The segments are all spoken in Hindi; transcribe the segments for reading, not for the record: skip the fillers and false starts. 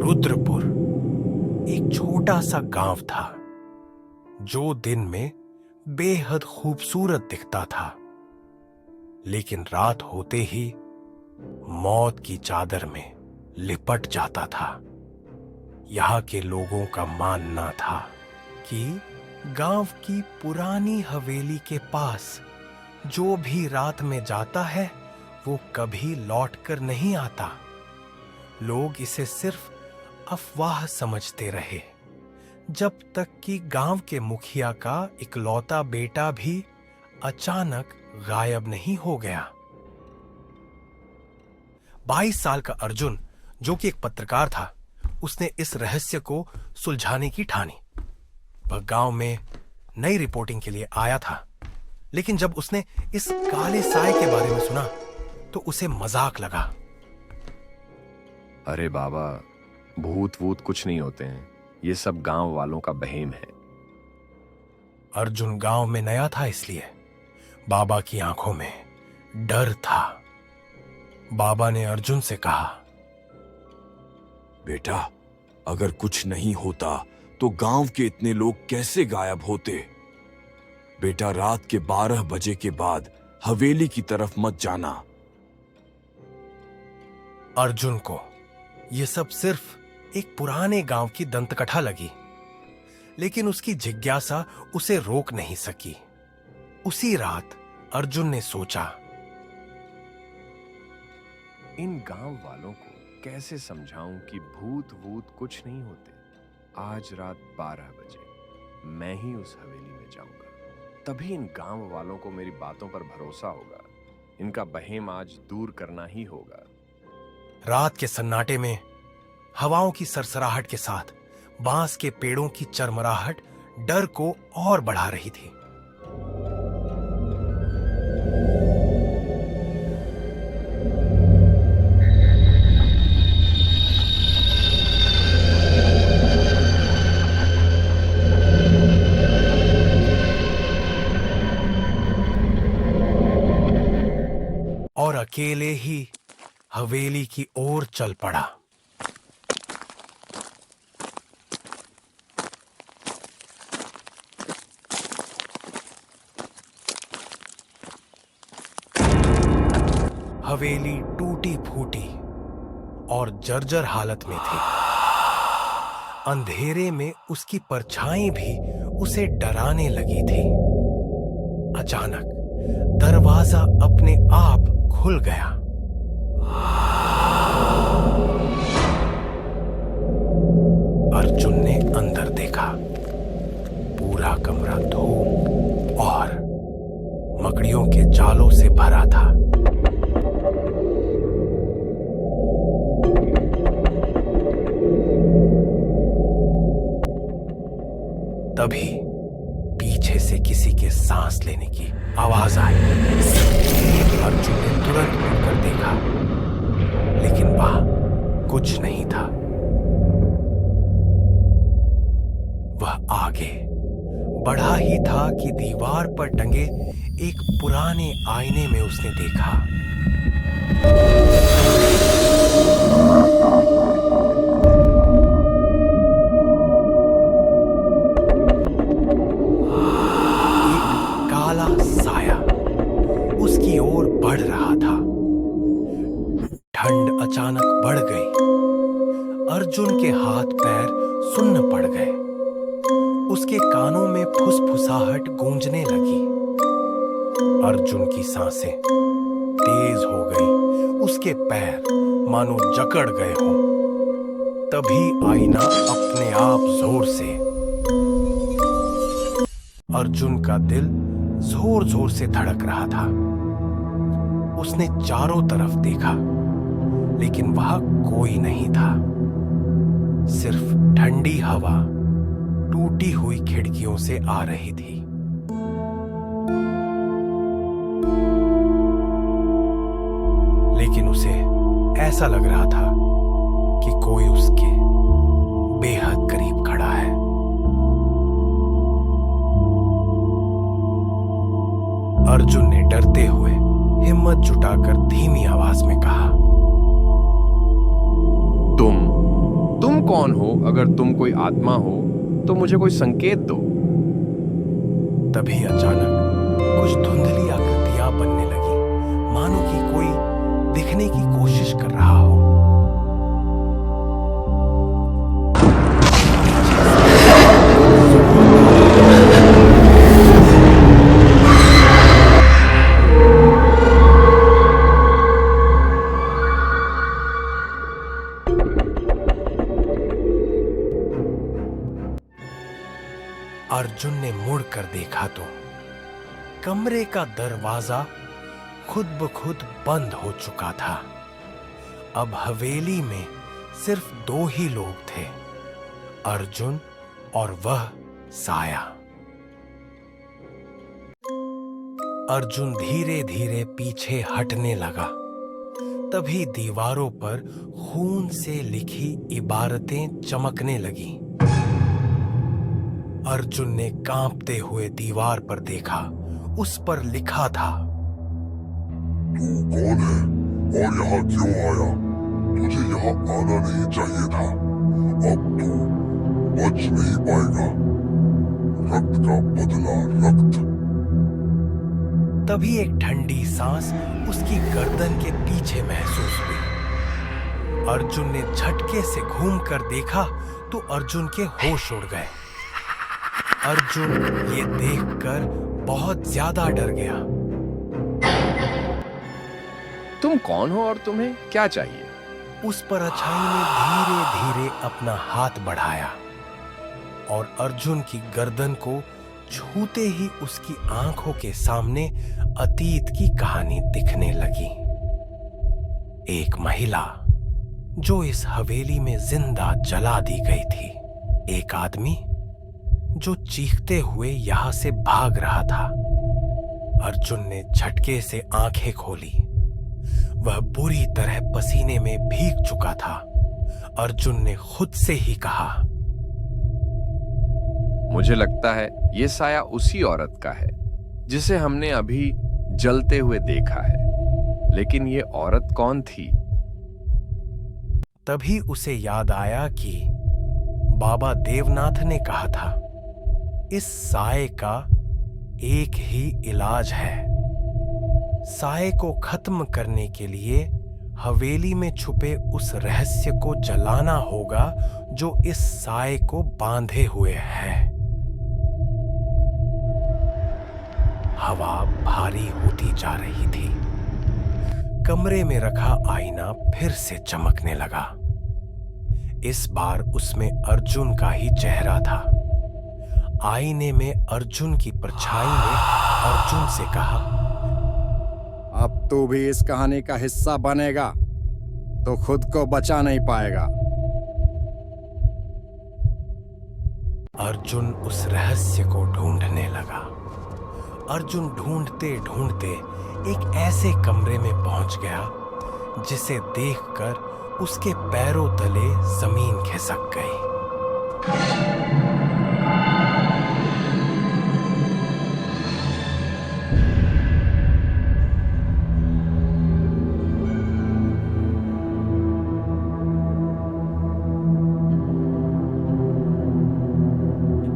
रुद्रपुर एक छोटा सा गांव था जो दिन में बेहद खूबसूरत दिखता था, लेकिन रात होते ही मौत की चादर में लिपट जाता था। यहाँ के लोगों का मानना था कि गांव की पुरानी हवेली के पास जो भी रात में जाता है वो कभी लौटकर नहीं आता। लोग इसे सिर्फ अफवाह समझते रहे, जब तक कि गांव के मुखिया का इकलौता बेटा भी अचानक गायब नहीं हो गया। 22 साल का अर्जुन, जो कि एक पत्रकार था, उसने इस रहस्य को सुलझाने की ठानी। वह गांव में नई रिपोर्टिंग के लिए आया था, लेकिन जब उसने इस काले साए के बारे में सुना तो उसे मजाक लगा। अरे बाबा, भूत वूत कुछ नहीं होते हैं, ये सब गांव वालों का बहेम है। अर्जुन गांव में नया था, इसलिए बाबा की आंखों में डर था। बाबा ने अर्जुन से कहा, बेटा, अगर कुछ नहीं होता तो गांव के इतने लोग कैसे गायब होते? बेटा, रात के 12 बजे के बाद हवेली की तरफ मत जाना। अर्जुन को यह सब सिर्फ एक पुराने गांव की दंतकथा लगी, लेकिन उसकी जिज्ञासा उसे रोक नहीं सकी। उसी रात अर्जुन ने सोचा, इन गांव वालों को कैसे समझाऊं कि भूत वूत कुछ नहीं होते। आज रात 12 बजे मैं ही उस हवेली में जाऊंगा, तभी इन गांव वालों को मेरी बातों पर भरोसा होगा। इनका बहेम आज दूर करना ही होगा। रात के सन्नाटे में हवाओं की सरसराहट के साथ बांस के पेड़ों की चरमराहट डर को और बढ़ा रही थी। और अकेले ही हवेली की ओर चल पड़ा। हवेली टूटी फूटी और जर्जर हालत में थी। अंधेरे में उसकी परछाई भी उसे डराने लगी थी। अचानक दरवाजा अपने आप खुल गया। अर्जुन ने अंदर देखा। पूरा कमरा धूप और मकड़ियों के जालों से भरा था। तभी पीछे से किसी के सांस लेने की आवाज आई। अर्जुन ने तुरंत मुड़कर देखा, लेकिन वहां कुछ नहीं था। वह आगे बढ़ा ही था कि दीवार पर टंगे एक पुराने आईने में उसने देखा। उसकी ओर बढ़ रहा था। ठंड अचानक बढ़ गई। अर्जुन के हाथ पैर सुन्न पड़ गए। उसके कानों में फुसफुसाहट गूंजने लगी। अर्जुन की सांसें तेज हो गई। उसके पैर मानो जकड़ गए हों। तभी आईना अपने आप जोर से। अर्जुन का दिल जोर जोर से धड़क रहा था। उसने चारों तरफ देखा, लेकिन वहां कोई नहीं था। सिर्फ ठंडी हवा टूटी हुई खिड़कियों से आ रही थी। लेकिन उसे ऐसा लग रहा था कि कोई उसके बेहद करीब खड़ा है। अर्जुन ने डरते हुए हिम्मत जुटाकर धीमी आवाज में कहा, तुम अगर तुम कोई आत्मा हो तो मुझे कोई संकेत दो। तभी अचानक कुछ धुंधली आकृतियां बनने लगी, मानो कि कोई दिखने की कोशिश कर रहा हो। अर्जुन ने मुड़कर देखा तो कमरे का दरवाजा खुद ब खुद बंद हो चुका था। अब हवेली में सिर्फ 2 ही लोग थे, अर्जुन और वह साया। अर्जुन धीरे धीरे पीछे हटने लगा। तभी दीवारों पर खून से लिखी इबारतें चमकने लगी। अर्जुन ने कांपते हुए दीवार पर देखा। उस पर लिखा था, तू कौन है और यहाँ क्यों आया? तुझे यहाँ आना नहीं चाहिए था। अब तू बच नहीं पाएगा। रक्त का बदला रक्त। तभी एक ठंडी सांस उसकी गर्दन के पीछे महसूस हुई। अर्जुन ने झटके से घूमकर देखा तो अर्जुन के होश उड़ गए। अर्जुन ये देखकर बहुत ज्यादा डर गया। तुम कौन हो और तुम्हें क्या चाहिए? उस परछाई ने धीरे धीरे अपना हाथ बढ़ाया और अर्जुन की गर्दन को छूते ही उसकी आंखों के सामने अतीत की कहानी दिखने लगी। एक महिला जो इस हवेली में जिंदा जला दी गई थी। एक आदमी जो चीखते हुए यहां से भाग रहा था। अर्जुन ने झटके से आंखें खोली। वह बुरी तरह पसीने में भीग चुका था। अर्जुन ने खुद से ही कहा, मुझे लगता है ये साया उसी औरत का है जिसे हमने अभी जलते हुए देखा है। लेकिन ये औरत कौन थी? तभी उसे याद आया कि बाबा देवनाथ ने कहा था, इस साए का एक ही इलाज है। साए को खत्म करने के लिए हवेली में छुपे उस रहस्य को जलाना होगा जो इस साए को बांधे हुए है। हवा भारी होती जा रही थी। कमरे में रखा आईना फिर से चमकने लगा। इस बार उसमें अर्जुन का ही चेहरा था। आईने में अर्जुन की परछाई ने अर्जुन से कहा, अब तू भी इस कहानी का हिस्सा बनेगा तो खुद को बचा नहीं पाएगा। अर्जुन उस रहस्य को ढूंढने लगा। अर्जुन ढूंढते ढूंढते एक ऐसे कमरे में पहुंच गया जिसे देखकर उसके पैरों तले जमीन खिसक गई।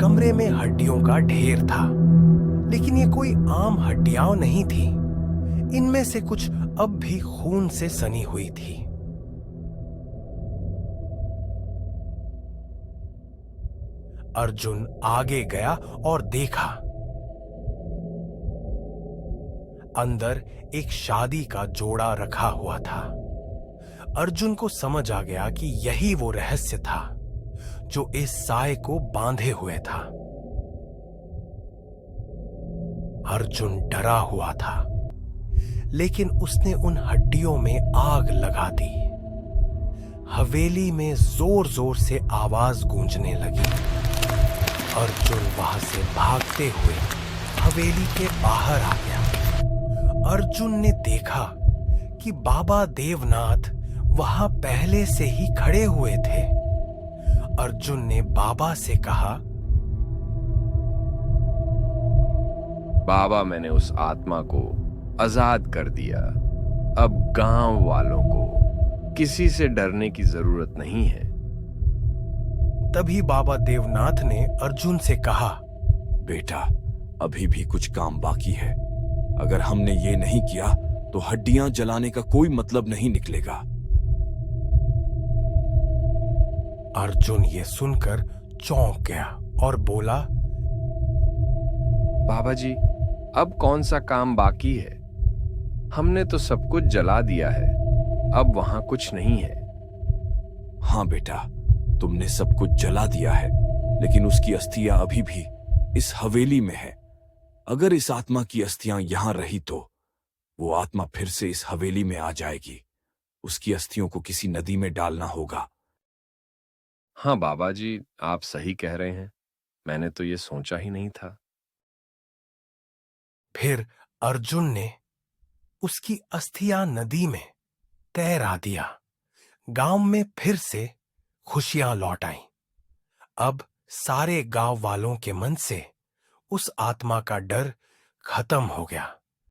कमरे में हड्डियों का ढेर था, लेकिन ये कोई आम हड्डियां नहीं थी। इनमें से कुछ अब भी खून से सनी हुई थी। अर्जुन आगे गया और देखा, अंदर एक शादी का जोड़ा रखा हुआ था। अर्जुन को समझ आ गया कि यही वो रहस्य था जो इस साए को बांधे हुए था। अर्जुन डरा हुआ था, लेकिन उसने उन हड्डियों में आग लगा दी। हवेली में जोर जोर से आवाज गूंजने लगी। अर्जुन वहां से भागते हुए हवेली के बाहर आ गया। अर्जुन ने देखा कि बाबा देवनाथ वहां पहले से ही खड़े हुए थे। अर्जुन ने बाबा से कहा, बाबा, मैंने उस आत्मा को आजाद कर दिया। अब गांव वालों को किसी से डरने की जरूरत नहीं है। तभी बाबा देवनाथ ने अर्जुन से कहा, बेटा, अभी भी कुछ काम बाकी है। अगर हमने ये नहीं किया तो हड्डियां जलाने का कोई मतलब नहीं निकलेगा। अर्जुन ये सुनकर चौंक गया और बोला, बाबा जी, अब कौन सा काम बाकी है? हमने तो सब कुछ जला दिया है, अब वहां कुछ नहीं है। हाँ बेटा, तुमने सब कुछ जला दिया है, लेकिन उसकी अस्थियां अभी भी इस हवेली में है। अगर इस आत्मा की अस्थियां यहां रही तो वो आत्मा फिर से इस हवेली में आ जाएगी। उसकी अस्थियों को किसी नदी में डालना होगा। हाँ बाबा जी, आप सही कह रहे हैं। मैंने तो ये सोचा ही नहीं था। फिर अर्जुन ने उसकी अस्थियां नदी में तैरा दिया। गांव में फिर से खुशियां लौट आईं। अब सारे गांव वालों के मन से उस आत्मा का डर खत्म हो गया।